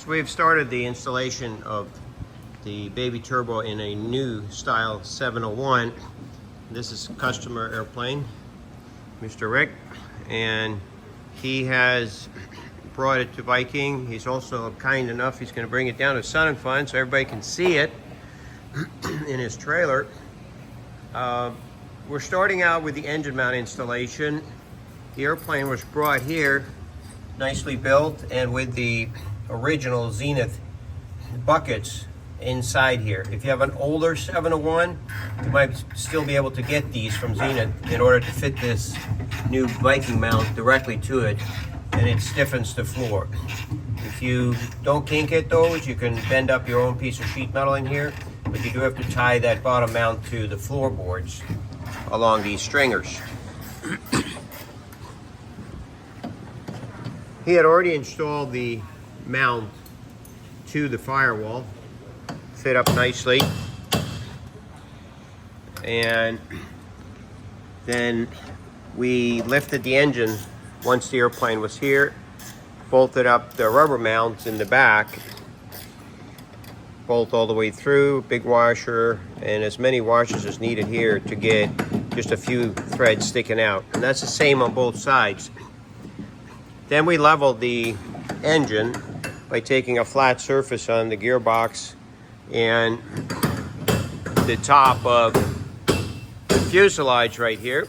So we've started the installation of the baby turbo in a new style 701. This is a customer airplane, Mr. Rick, and he has brought it to Viking. He's also kind enough, he's going to bring it down to Sun and Fun so everybody can see it in his trailer. We're starting out with the engine mount installation. The airplane was brought here, nicely built, and with the original Zenith buckets inside here. If you have an older 701, you might still be able to get these from Zenith in order to fit this new Viking mount directly to it, and it stiffens the floor. If you don't kink it those, you can bend up your own piece of sheet metal in here, but you do have to tie that bottom mount to the floorboards along these stringers. He had already installed the mount to the firewall, fit up nicely, and then we lifted the engine once the airplane was here, bolted up the rubber mounts in the back, bolt all the way through, big washer, and as many washers as needed here to get just a few threads sticking out, and that's the same on both sides. Then we leveled the engine by taking a flat surface on the gearbox and the top of the fuselage right here,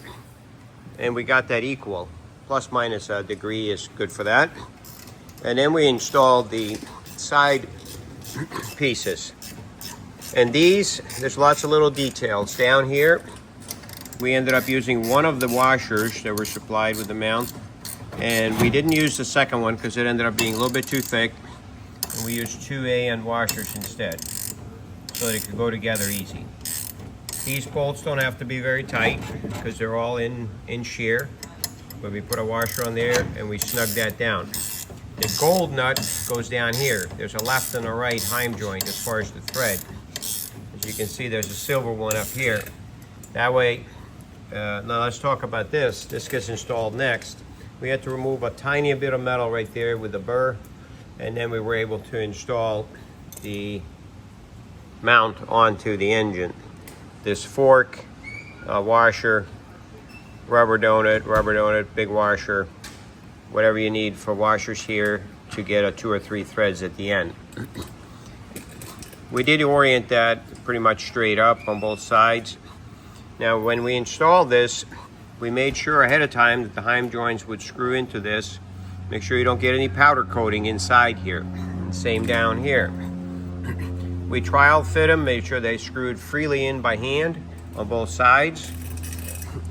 and we got that equal. Plus minus a degree is good for that. And then we installed the side pieces. And these, there's lots of little details. Down here, we ended up using one of the washers that were supplied with the mount, and we didn't use the second one because it ended up being a little bit too thick, and we used 2 AN washers instead so that it could go together easy. These bolts don't have to be very tight because they're all in shear, but we put a washer on there and we snug that down. The gold nut goes down here. There's a left and a right heim joint as far as the thread. As you can see, there's a silver one up here. That way, now let's talk about this. This gets installed next. We had to remove a tiny bit of metal right there with the burr, and then we were able to install the mount onto the engine. This fork, washer, rubber donut, big washer, whatever you need for washers here to get a 2 or 3 threads at the end. We did orient that pretty much straight up on both sides. Now when we installed this, we made sure ahead of time that the heim joints would screw into this. Make sure you don't get any powder coating inside here. Same down here. We trial fit them, made sure they screwed freely in by hand on both sides.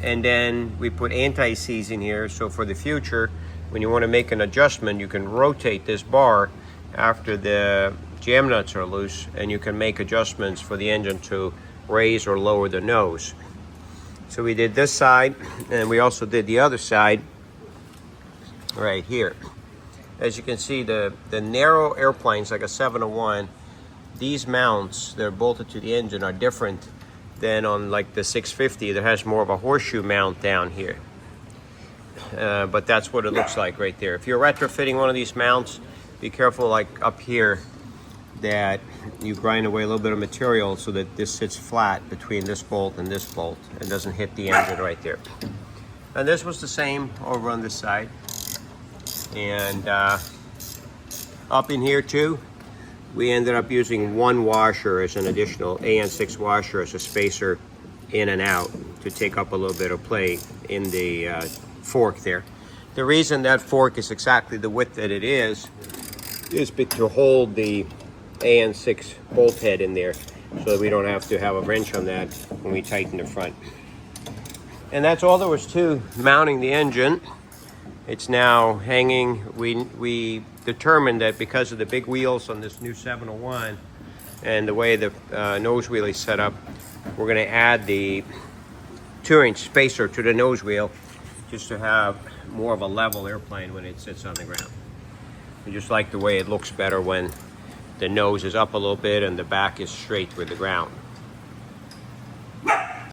And then we put anti-seize in here, so for the future, when you want to make an adjustment, you can rotate this bar after the jam nuts are loose, and you can make adjustments for the engine to raise or lower the nose. So we did this side, and we also did the other side right here. As you can see, the narrow airplanes like a 701, these mounts that are bolted to the engine are different than on like the 650 that has more of a horseshoe mount down here. But that's what it looks like right there. If you're retrofitting one of these mounts, be careful like up here that you grind away a little bit of material so that this sits flat between this bolt and this bolt and doesn't hit the engine right there. And this was the same over on this side. And up in here too, we ended up using 1 washer as an additional AN6 washer as a spacer in and out to take up a little bit of play in the fork there. The reason that fork is exactly the width that it is to hold the AN6 bolt head in there so that we don't have to have a wrench on that when we tighten the front. And that's all there was to mounting the engine. It's now hanging. We determined that because of the big wheels on this new 701 and the way the nose wheel is set up, we're going to add the 2-inch spacer to the nose wheel just to have more of a level airplane when it sits on the ground. We just like the way it looks better when the nose is up a little bit and the back is straight with the ground.